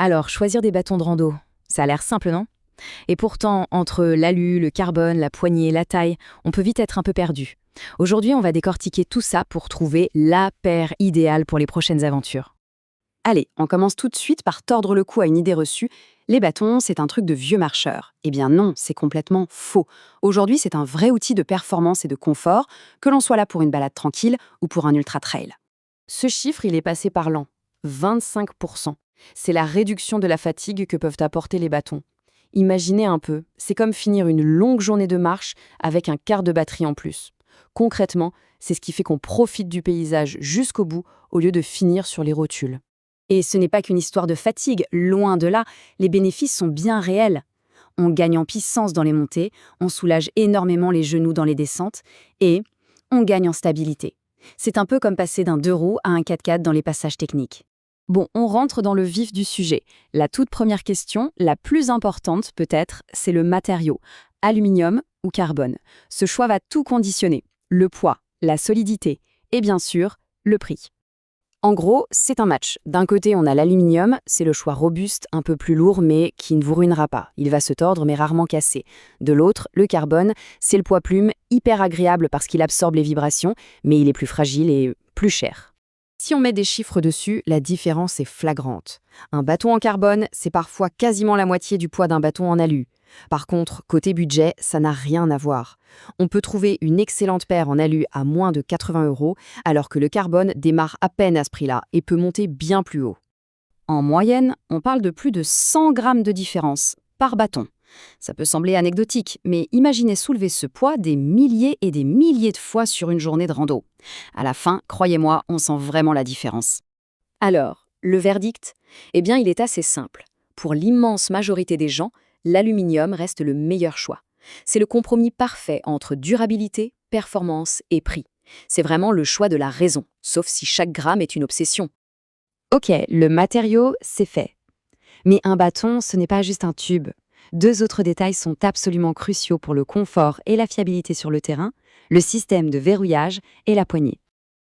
Alors, choisir des bâtons de rando, ça a l'air simple, non? Et pourtant, entre l'alu, le carbone, la poignée, la taille, on peut vite être un peu perdu. Aujourd'hui, on va décortiquer tout ça pour trouver la paire idéale pour les prochaines aventures. Allez, on commence tout de suite par tordre le cou à une idée reçue. Les bâtons, c'est un truc de vieux marcheurs. Eh bien non, c'est complètement faux. Aujourd'hui, c'est un vrai outil de performance et de confort, que l'on soit là pour une balade tranquille ou pour un ultra-trail. Ce chiffre, il est passé parlant. 25%. C'est la réduction de la fatigue que peuvent apporter les bâtons. Imaginez un peu, c'est comme finir une longue journée de marche avec un quart de batterie en plus. Concrètement, c'est ce qui fait qu'on profite du paysage jusqu'au bout au lieu de finir sur les rotules. Et ce n'est pas qu'une histoire de fatigue, loin de là, les bénéfices sont bien réels. On gagne en puissance dans les montées, on soulage énormément les genoux dans les descentes et on gagne en stabilité. C'est un peu comme passer d'un 2 roues à un 4x4 dans les passages techniques. Bon, on rentre dans le vif du sujet. La toute première question, la plus importante peut-être, c'est le matériau, aluminium ou carbone. Ce choix va tout conditionner, le poids, la solidité et bien sûr, le prix. En gros, c'est un match. D'un côté, on a l'aluminium, c'est le choix robuste, un peu plus lourd, mais qui ne vous ruinera pas. Il va se tordre, mais rarement casser. De l'autre, le carbone, c'est le poids plume, hyper agréable parce qu'il absorbe les vibrations, mais il est plus fragile et plus cher. Si on met des chiffres dessus, la différence est flagrante. Un bâton en carbone, c'est parfois quasiment la moitié du poids d'un bâton en alu. Par contre, côté budget, ça n'a rien à voir. On peut trouver une excellente paire en alu à moins de 80 €, alors que le carbone démarre à peine à ce prix-là et peut monter bien plus haut. En moyenne, on parle de plus de 100 grammes de différence par bâton. Ça peut sembler anecdotique, mais imaginez soulever ce poids des milliers et des milliers de fois sur une journée de rando. À la fin, croyez-moi, on sent vraiment la différence. Alors, le verdict? Eh bien, il est assez simple. Pour l'immense majorité des gens, l'aluminium reste le meilleur choix. C'est le compromis parfait entre durabilité, performance et prix. C'est vraiment le choix de la raison, sauf si chaque gramme est une obsession. Ok, le matériau, c'est fait. Mais un bâton, ce n'est pas juste un tube. Deux autres détails sont absolument cruciaux pour le confort et la fiabilité sur le terrain, le système de verrouillage et la poignée.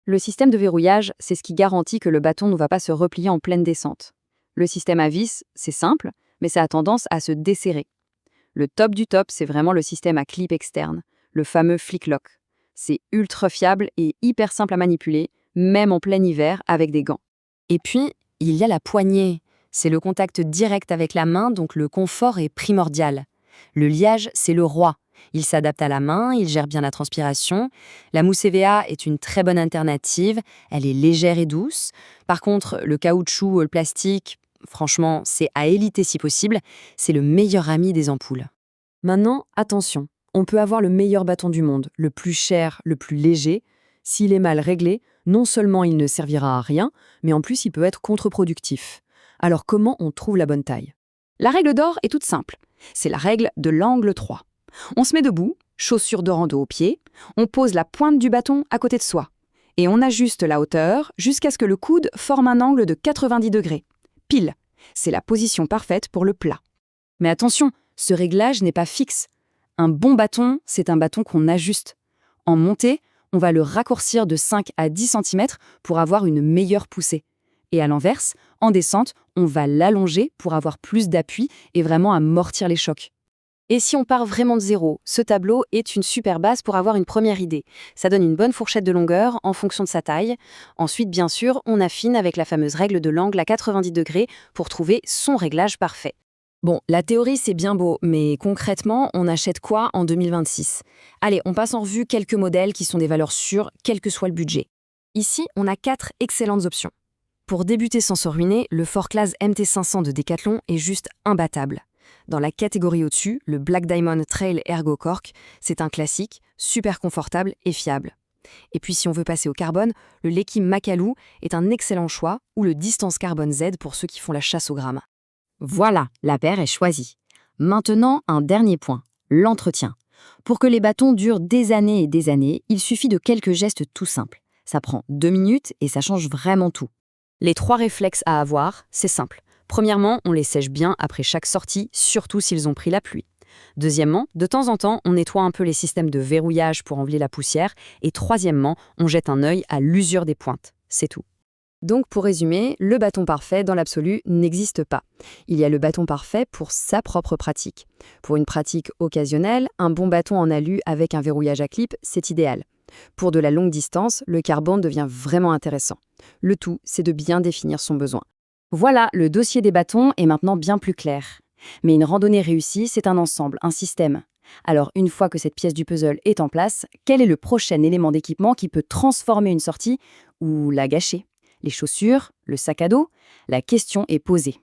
Le système de verrouillage, c'est ce qui garantit que le bâton ne va pas se replier en pleine descente. Le système à vis, c'est simple, mais ça a tendance à se desserrer. Le top du top, c'est vraiment le système à clip externe, le fameux flick-lock. C'est ultra fiable et hyper simple à manipuler, même en plein hiver avec des gants. Et puis, il y a la poignée. C'est le contact direct avec la main, donc le confort est primordial. Le liage, c'est le roi. Il s'adapte à la main, il gère bien la transpiration. La mousse EVA est une très bonne alternative, elle est légère et douce. Par contre, le caoutchouc ou le plastique, franchement, c'est à éviter si possible, c'est le meilleur ami des ampoules. Maintenant, attention, on peut avoir le meilleur bâton du monde, le plus cher, le plus léger. S'il est mal réglé, non seulement il ne servira à rien, mais en plus il peut être contre-productif. Alors comment on trouve la bonne taille? La règle d'or est toute simple, c'est la règle de l'angle 3. On se met debout, chaussures de rando aux pieds, on pose la pointe du bâton à côté de soi, et on ajuste la hauteur jusqu'à ce que le coude forme un angle de 90 degrés. Pile, c'est la position parfaite pour le plat. Mais attention, ce réglage n'est pas fixe. Un bon bâton, c'est un bâton qu'on ajuste. En montée, on va le raccourcir de 5 à 10 cm pour avoir une meilleure poussée. Et à l'inverse, en descente, on va l'allonger pour avoir plus d'appui et vraiment amortir les chocs. Et si on part vraiment de zéro, ce tableau est une super base pour avoir une première idée. Ça donne une bonne fourchette de longueur en fonction de sa taille. Ensuite, bien sûr, on affine avec la fameuse règle de l'angle à 90 degrés pour trouver son réglage parfait. Bon, la théorie c'est bien beau, mais concrètement, on achète quoi en 2026? Allez, on passe en revue quelques modèles qui sont des valeurs sûres, quel que soit le budget. Ici, on a 4 excellentes options. Pour débuter sans se ruiner, le Fort Class MT500 de Decathlon est juste imbattable. Dans la catégorie au-dessus, le Black Diamond Trail Ergo Cork, c'est un classique, super confortable et fiable. Et puis si on veut passer au carbone, le Lekim Makalu est un excellent choix, ou le Distance Carbone Z pour ceux qui font la chasse au gramme. Voilà, la paire est choisie. Maintenant, un dernier point, l'entretien. Pour que les bâtons durent des années et des années, il suffit de quelques gestes tout simples. Ça prend 2 minutes et ça change vraiment tout. Les 3 réflexes à avoir, c'est simple. Premièrement, on les sèche bien après chaque sortie, surtout s'ils ont pris la pluie. Deuxièmement, de temps en temps, on nettoie un peu les systèmes de verrouillage pour enlever la poussière. Et troisièmement, on jette un œil à l'usure des pointes. C'est tout. Donc pour résumer, le bâton parfait dans l'absolu n'existe pas. Il y a le bâton parfait pour sa propre pratique. Pour une pratique occasionnelle, un bon bâton en alu avec un verrouillage à clip, c'est idéal. Pour de la longue distance, le carbone devient vraiment intéressant. Le tout, c'est de bien définir son besoin. Voilà, le dossier des bâtons est maintenant bien plus clair. Mais une randonnée réussie, c'est un ensemble, un système. Alors, une fois que cette pièce du puzzle est en place, quel est le prochain élément d'équipement qui peut transformer une sortie ou la gâcher? Les chaussures? Le sac à dos? La question est posée.